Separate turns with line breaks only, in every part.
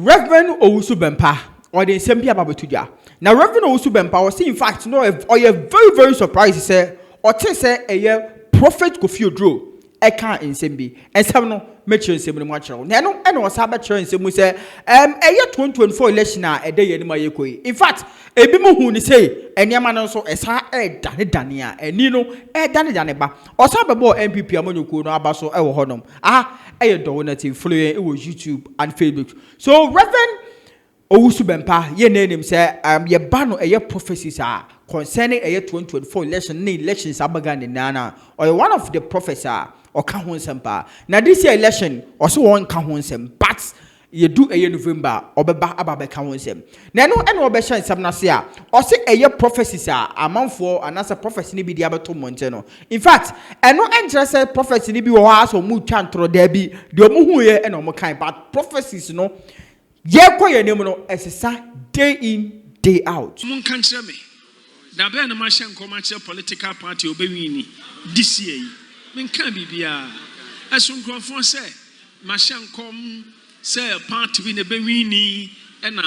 Reverend Owusu Bempa or the same people about to. Now Reverend Owusu Bempa was in fact no or you very very surprised say or say a year prophet Kofi Oduro eka insembi ensem no mechi ensem no achero na no ene o sabe chero ensem say eye 2024 election a ede ye ni mayekoi in fact ebi mo hu ni say eniama no so esa dane a eni no dane ba o sabe bo MPP amanyoko no aba so ewo honom eye dowonatv following e wo YouTube and Facebook. So Reverend Owusu Bempa ye name say ye ba no eye prophecies concerning a 2024 elections abaga nana or one of the professor or kahon sempa. Now this year election also one kahon sem but you do a November or beba ababe kahon sem. Now no any obesha sem na say or say a prophecies amount for and as a prophecy ni bi di abato monteno. In fact, no interested prophecy ni bi wo ha so mu twantro there bi de omo hu ye and omo kan but prophecies no ye koye name no esesa day in day out.
Mun kan kire me da be na ma hye nkomache political party obewini this year men kan bibia asun konfon say ma hye nkom say party bi na bewini e na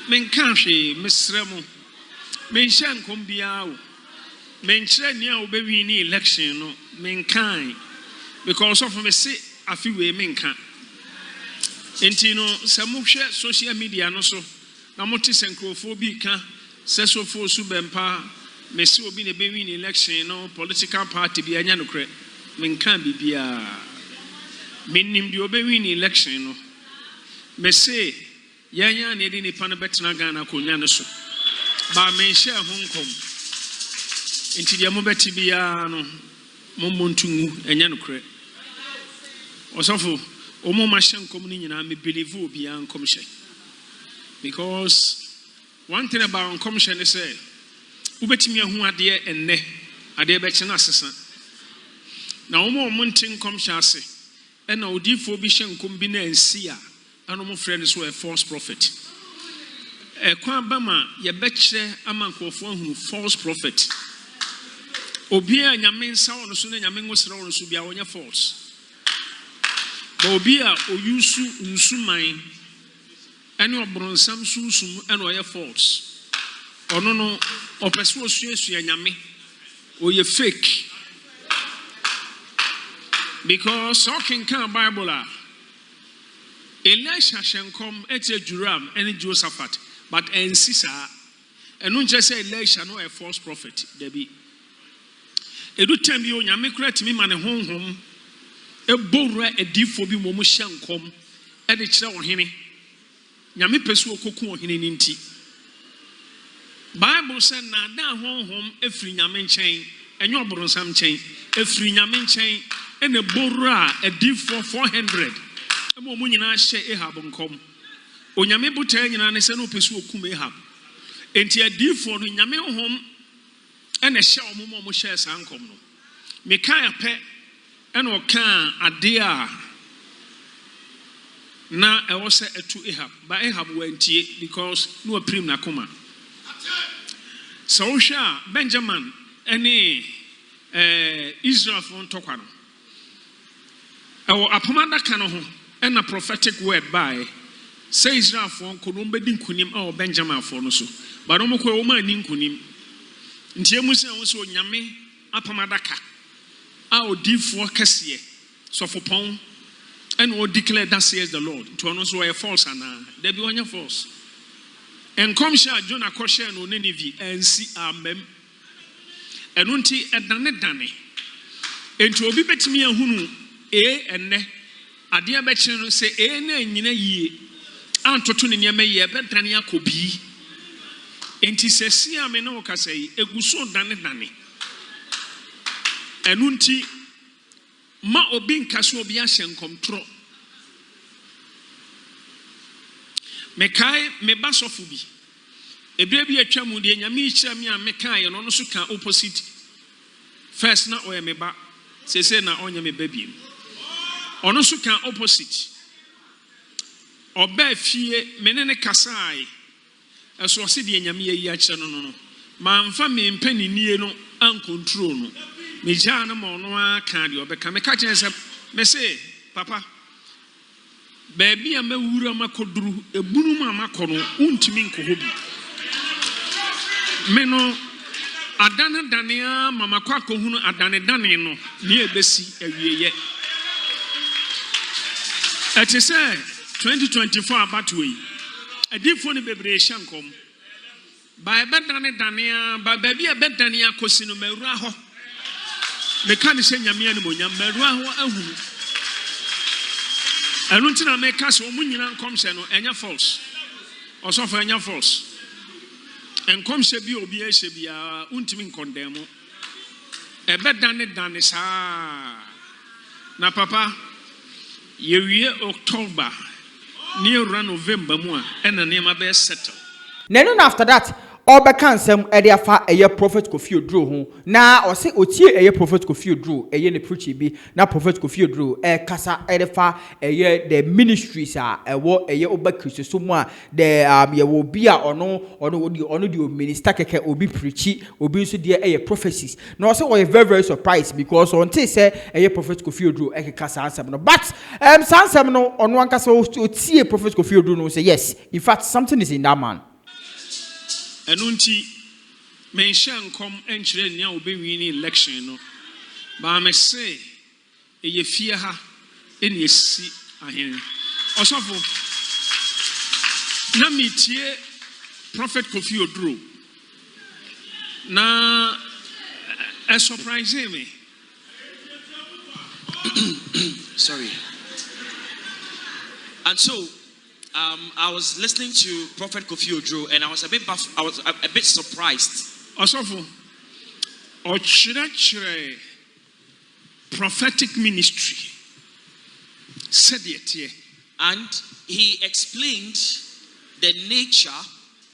men kan hwe mesremu men hye nkom bia o men kire ni a obewini election no men kan because of me say afiwe men kan enti no se mo hwe social media no so na mo ti senkrofobia kan Seso for Subempa, Messi will be a baby in election, no political party be a yanocre. Men can be a meaning the obeying election, no. Messi, Yanya needing a panabetnagana Kunyanaso. But men share Hong Kong into the Mobetibiano, Momontu, and yanocre. Or so for Omo Mashan communion, I may believe will be uncommissioned. Because one thing about commission is say, Ubetimi who are dear and ne, are dear betchen assassin. Now, more mountain commission say, and now defobishan combine and seer, and no friends were false prophet. A Kwabama, ye betche among who false prophet. Obia Yamin sound soon and Yamin was around to be our false. Bobia or Yusu Nsumine. And your bronsam susum and or your faults. Or no, or persuasion yami, or you fake. Because talking can Bible, Elisha shall come at a Juram and a Josaphat, but and Sisa, and don't just say Elisha no a false prophet, there be. A do tell you, Yamikret me man a home, a bora a deep for be Momushan come, and it's our henny. Nyame pesu okuku ohene ninti Bible said na da honhom efri nyame nchen enyo obronsam nchen efri nyame nchen ene borra edi for 400 emo mu nyina hye Ahab nkom onyame buta nyina ne se no pesu okum Ahab enti edi for no nyame honhom ene hye omo mo hye sankom no mekan ape ene oka ade a na I was to Ahab, but Ahab went here because no prim na kuma. So Benjamin any Israel from Tokano. Our apomanda kanoho and a prophetic word by say Israel from Kolumbe din kunim or Benjamin for no so. But no ko woman nin kunim. Ntie mu se so nyame apomada ka. A odi fo kase so for pon. And will declare that says the Lord. To also a false and there be one false. And come shall Jonah Kosher no Nineveh and see amen. And unti dane. And to be bet me a hunu and ne. A dear betchen say ne ye. Aunt Totun in ye betania kobi. And he says, see ameno say a guso dane. And unti ma obin kaso bia hyen kontro mekai me basofu bi ebire bi atwa mu de nyame hira me a mekai no no so ka opposite first na oye me ba sese na onye me ba biem ono so ka opposite oba fie menene kasai eso se de nyame yi a kire no manfa me mpani nie no an control no me jana mo no aka de obeka me ka chen se me say papa Baby, I'm a wura makodru, a bunuma makono, untimin kohobi. Meno, Adana Dania, Mama Kwako Huno, Adane Danino, near Bessie, a year. At a say, 2024 Batway, a different baby shankom. By a bedane Dania, by baby a bedania cosino meraho. Mechanic Yamian, Meraho. I don't think I make us Munian comes and your false. Or so for your false. And come se be obia se be untimin condemn. A bed done it, sir. Na papa, year October, near November, and a name of best settle.
Then after that, Oba some area fa a year prophet Kofi Oduro na or say otie a year prophet Kofi Oduro a year the preacher be na prophet Kofi Oduro kasa edefa a year the ministries are a war a year oba Christ so more the ye will be the minister keke obi preachy obi so there a year prophecies no say we very surprised because until say a year prophet Kofi Oduro kasa answer no but sansem no on one kasa otie prophet Kofi Oduro no say yes in fact something is in that man.
Enunti mention come entry near obey winning election no. But I say ye fear her in ye see ahen. Osofo na metie prophet Kofi Oduro. Na a surprise me.
Sorry. And so I was listening to Prophet Kofi Oduro, and I was a bit surprised.
Osofo, ochire prophetic ministry said it,
and he explained the nature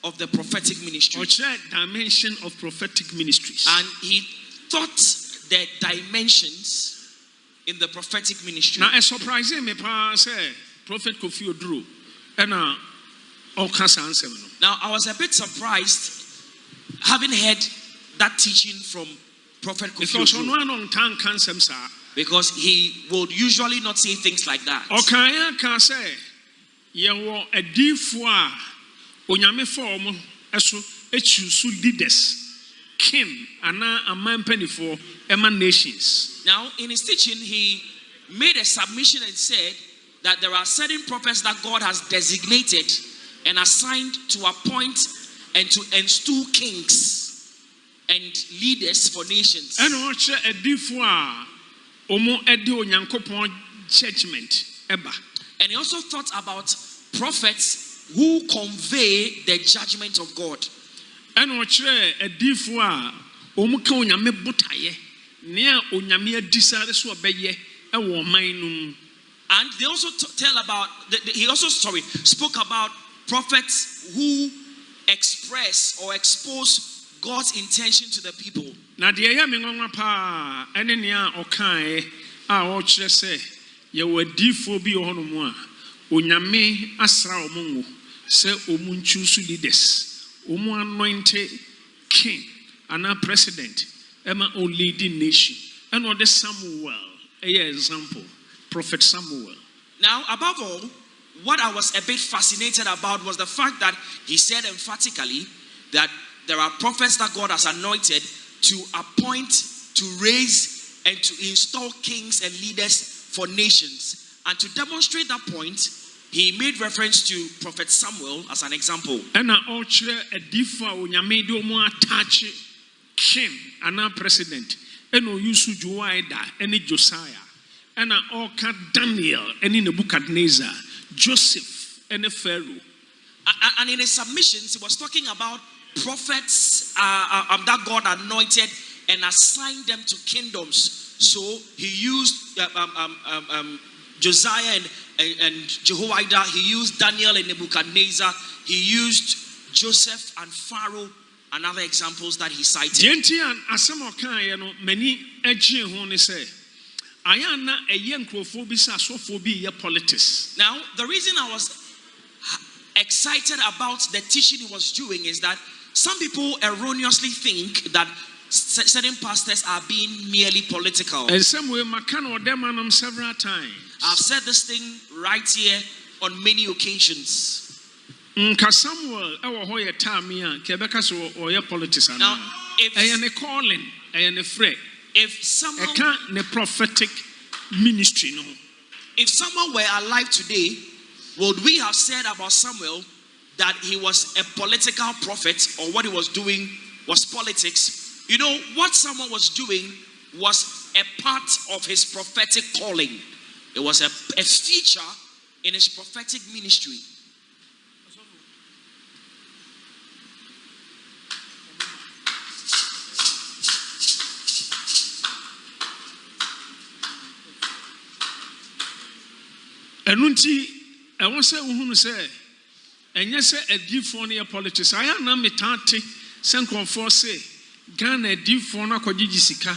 of the prophetic ministry.
Ochire dimension of prophetic ministries,
and he taught the dimensions in the prophetic ministry.
Now, a surprising me say Prophet Kofi Oduro. Now,
I was a bit surprised having heard that teaching from Prophet Kofi Oduro, because he would usually not say things like that.
Okay, can say, you a D4 onyame form eso echusu leaders, king, and a man penny for emanations.
Now, in his teaching, he made a submission and said that there are certain prophets that God has designated and assigned to appoint and to instill kings and leaders for nations.
And also a different omo edo nyankopon judgment eba.
And he also thought about prophets who convey the judgment of God.
And also a different omo ka onyame botaye nea onyame adisare so obeye e wo man num.
And they also spoke about prophets who express or expose God's intention to the people.
Na de ya me nwanwa pa ene nea okan a o kire se ye wadifo bi ohonom a onyame asra omonwo se omunchusu leaders omu anointed king and a president ema o leading nation and o the Samuel example. Prophet Samuel.
Now, above all, what I was a bit fascinated about was the fact that he said emphatically that there are prophets that God has anointed to appoint, to raise, and to install kings and leaders for nations. And to demonstrate that point, he made reference to Prophet Samuel as an example.
And I also a different onyame do mo attach king and a president and o yusu Joida and Josiah. And all cat Daniel and in Nebuchadnezzar, Joseph and Pharaoh.
And in his submissions, he was talking about prophets that God anointed and assigned them to kingdoms. So he used Josiah and Jehoiada. He used Daniel and Nebuchadnezzar. He used Joseph and Pharaoh and other examples that he cited.
Ayana a young crowphobia, sophobia politics.
Now, the reason I was excited about the teaching he was doing is that some people erroneously think that certain pastors are being merely political.
And some way, Macan or them several times.
I've said this thing right here on many occasions.
Nka Samuel ewo ho ye time a kebeka so oye politics ana.
Now,
Eye calling, eye ne frɛ.
If someone,
ne prophetic ministry no.
If someone were alive today, would we have said about Samuel that he was a political prophet, or what he was doing was politics? You know, what someone was doing was a part of his prophetic calling. It was a feature in his prophetic ministry.
Enunti, I want to say, uhunu say, and yes, a deep for near politics. I am not metati, send confor say, Ghana deep for na kojisika,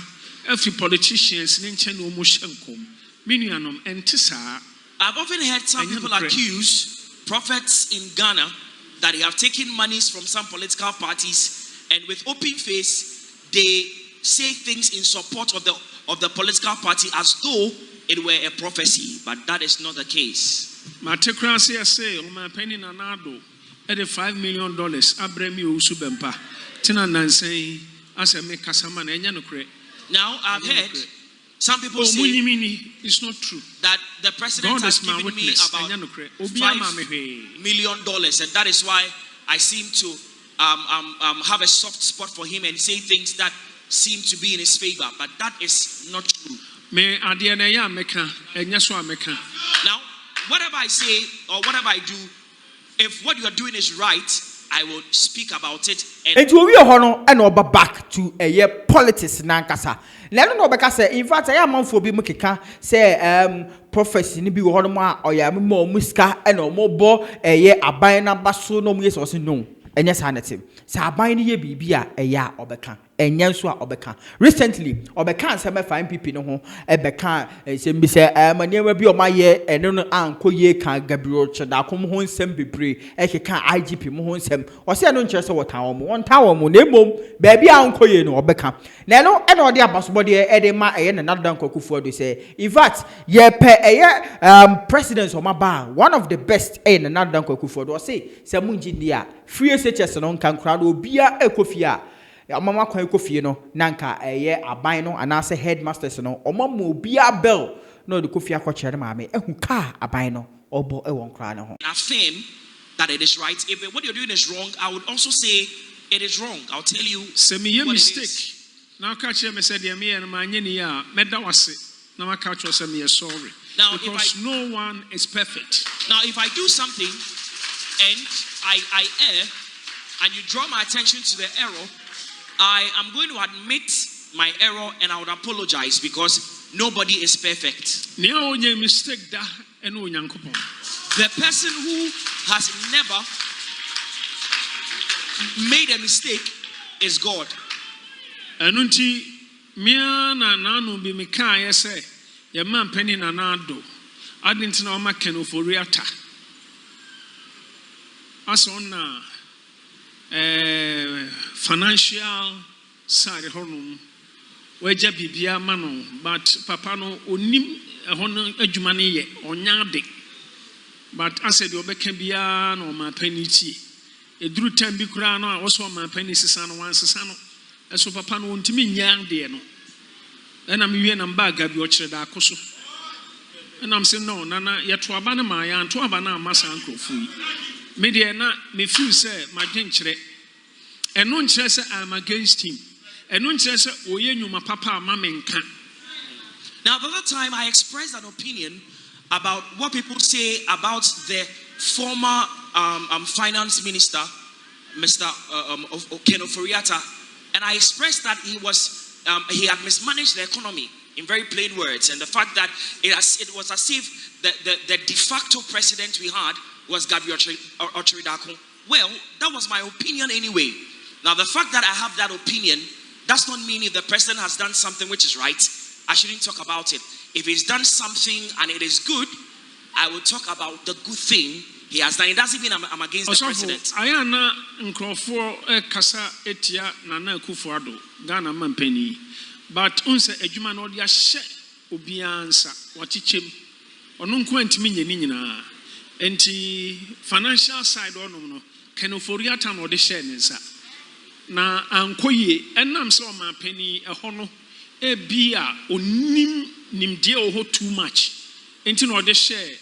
every politicians, Ninchen Omushenkom, Minianum, and Tissa.
I've often heard some people accuse prophets in Ghana that they have taken monies from some political parties, and with open face, they say things in support of the political party as though it were a prophecy, but that is not the case.
Matekrasi say, "O my penny nanado, at $5 million, Abremi Usubempa, Tina Nansay, as a make Kasaman and Yanokre."
Now I've heard some people say
it's not true
that the president has given me about $5 million, and that is why I seem to have a soft spot for him and say things that seem to be in his favor, but that is not true. Now, whatever I say or whatever I do, if what you are doing is right, I will speak about it.
And to we honor and over back to a year politics nankasa. Let no beka say, in fact, I am on for be mukika say prophecy ni bi honoma or ya more muska and or more bo a year abina basso no yes or no. And yes, Hanatim. Sabine ye bibia a ya obeka. And Yansua Obeka. Recently, Obeka some fine people no Ebeka and say, I never be on my year and no uncle ye can Gabriel Chada come home sem be brave, Eke can IGP Mohon sem, or say no chest or town, one tower, Monemo, baby uncle ye no Obeka. Now, and all the body Edema and another uncle for they say, in fact, ye pay a year presidents of my bar, one of the best and another uncle for do say, Samunji dear, free such on can crowd will be a Kofia. Mama Kofi no nanka eye aban no anase headmasters no omamo bia bell no the Kofi akochere maame ehu ka aban no obo e won kra ne ho.
Affirm that it is right. If what you're doing is wrong, I would also say it is wrong. I'll tell you.
Say me mistake. Now catch me said me and my nyenia meda wase. Now I catch you say me sorry.
Now
because no one is perfect.
Now if I do something and I err and you draw my attention to the error, I am going to admit my error and I would apologize because nobody is perfect. The person who has never made a mistake is God.
Anunti mia na nanu bi meka ye se ye man pani na nado adinti na o makeno for reata asona financial side honum waja bibia ma no but papa no onim hono adwuma ne ye onya de but asɛ de obɛka bia na o ma pani ti eduru time bi kura no a wo so ma pani sisa no wan sisa no eso papa no ontimi nyang de no ɛna me wie na mbaga bi o kyerɛ da akoso ɛna m sɛ no nana yɛto aba na ma ya nto aba na amasa nkrofo yi me de na me feel sɛ ma dwenkyerɛ ɛno nkyerɛ sɛ I'm against him ɛno nkyerɛ sɛ oye nyuma papa ama menka.
Now the other time I expressed an opinion about what people say about the former finance minister Mr. Ken Oforiatta, and I expressed that he had mismanaged the economy in very plain words, and the fact that it was as if the de facto president we had was Gabriel Ochiridako. Well, that was my opinion anyway. Now, the fact that I have that opinion does not mean if the president has done something which is right, I shouldn't talk about it. If he's done something and it is good, I will talk about the good thing he has done. It doesn't mean I'm against the president.
I am not nkrofo kasa etia Nana Akufo-Addo Ghana mampeni, but unse adwuma no dia hye obiansa watichem ono nko antimi nyani nyina enti financial side onom no kenoforia ta no de share nsa na ankoye enam se o ma pani eho no e bia onim nimde o too much enti no de share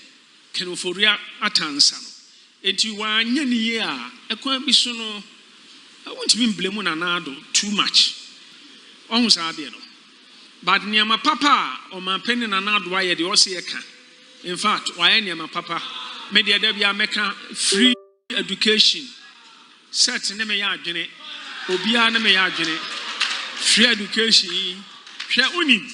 kenoforia atansa no enti wa anya ni ye a ekwan bi so no I want to be blame on anado too much almost no but near my papa or my penny anado why the osieka in fact why near my papa media debia meka free education set ne me ya adwene obia ne me ya adwene free education hwe unim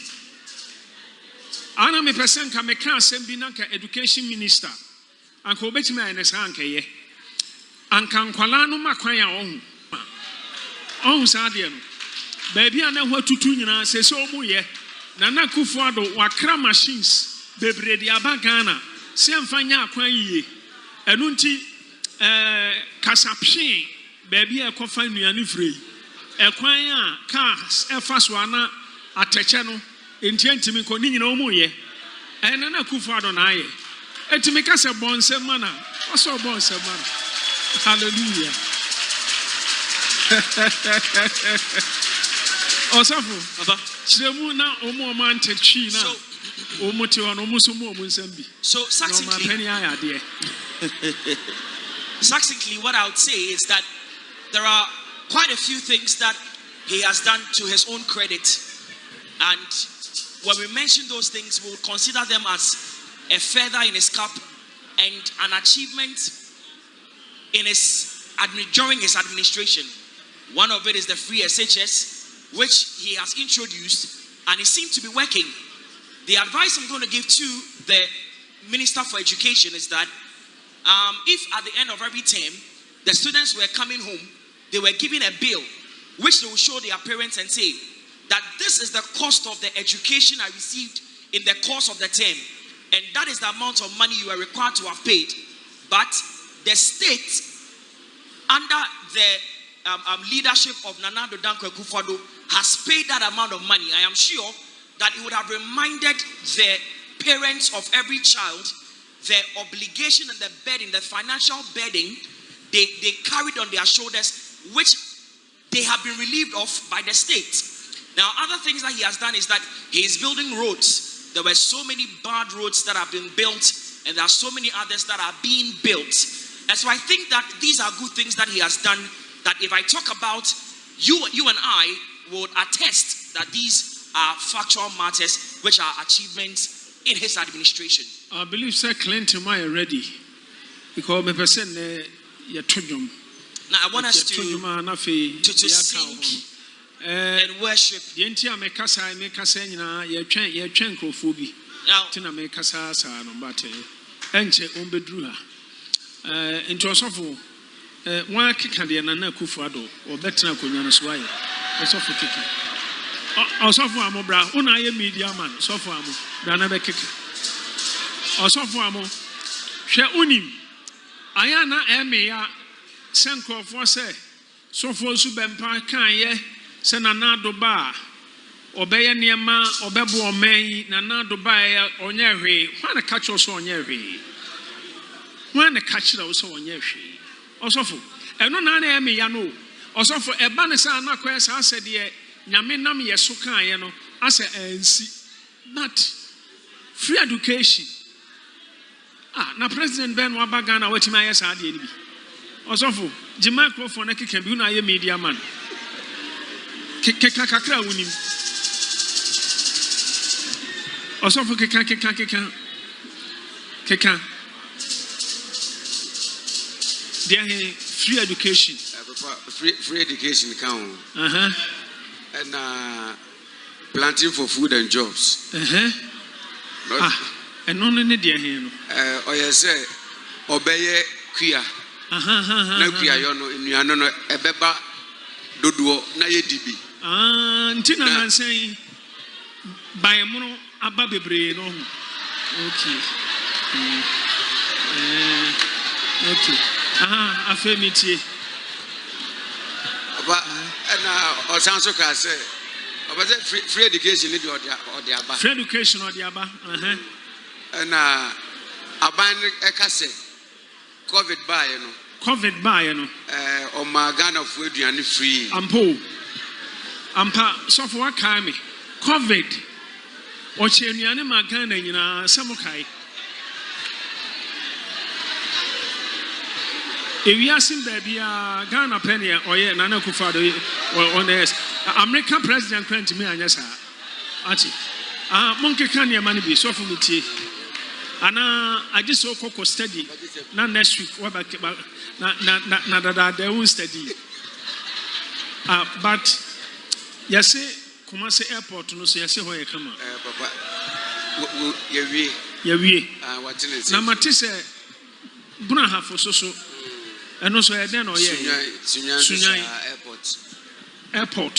ana me person ka meka asem bi na ka education minister anka obetimi ayene sa anka ye anka nkwala no makwan ya ohun ohun sa de no baby ana ho tutu nyina se se omu ye na kufu ado wakra machines bebre de abagana se mfanya akwan yiye enu nti kasaphin baby e kofa nuane free ekwan a cars e fa so ana ateche no entiantimi ko ni nyina omu ye na kufu ado na aye etimi ka se bonsem mana oso bonsem mana hallelujah osafo baba chiremu na omo mante twi na omo te ono muso mo nsam bi
so succinctly what I would say is that there are quite a few things that he has done to his own credit, and when we mention those things we'll consider them as a feather in his cap and an achievement in his during his administration. One of it is the free SHS, which he has introduced, and it seems to be working. The advice I'm going to give to the Minister for Education is that if at the end of every term, the students were coming home, they were given a bill, which they will show their parents and say that this is the cost of the education I received in the course of the term, and that is the amount of money you are required to have paid. But the state, under the leadership of Nana Addo Dankwa Akufo-Addo, has paid that amount of money. I am sure that it would have reminded the parents of every child the obligation and the burden, the financial burden they carried on their shoulders, which they have been relieved of by the state. Now, other things that he has done is that he is building roads. There were so many bad roads that have been built, and there are so many others that are being built. And so I think that these are good things that he has done, that if I talk about, you and I would attest that these are factual matters which are achievements in his administration.
I believe Sir Clinton are ready, because my person
now I want us to sing and worship.
The entire Mekasa Mekasena, your Chenkophobia.
Now,
Tina Mekasa San, but Enche Umbedrua. Into a sofa, one kick at the Nana Akufo-Addo, or better Kunyanos Way. A sofa kicking. Or sofa Amobra, Unaya media man, sofa Amo, Ranabe kicking. Or sofa Amo, She Unim. Ayana Emea, Sanko for say, so for Subempa can ye. Se Nana Addo ba obeye niema obebu omen Nana Addo ba onye hwe wana catch us onye hwe wana catch us onye hwe osofo eno na na eme ya no osofo eba ne sa na kwa sa ase de nyame nam yeso kan ye no ase ansi but free education na president Ben Wabagana wetima ayesa ade ni bi osofo ji microphone na keke bi na ye media man kakra wunim osofo keka there free education
free education count and planting for food and jobs
and no there here no
yes obeye kuya na kuya yo no enuano no ebeba dodo na yedibi
ntina na say by mono aba bebre no okay afemitie
aba na osanso ka say aba say free education need odi aba
free education odi aba
na aban e ka say COVID by no.
COVID by no.
On my Ghana for aduane free.
Ampa so for what kind me? COVID. Oche aduane ma Ghana nyina samukai. Ewiasim baby Ghana penny oye Nana Akufo-Addo on the American president grant me anyasa. Ati. Monkey can your money be so for me tea. Ana I just so coco study. Na next week what back na they won't study. But yes Kumasi airport no so yes ho ye kama.
Papa.
Ye
what is
na mate se buna hafo so eno so e den no ye
Sunya airport.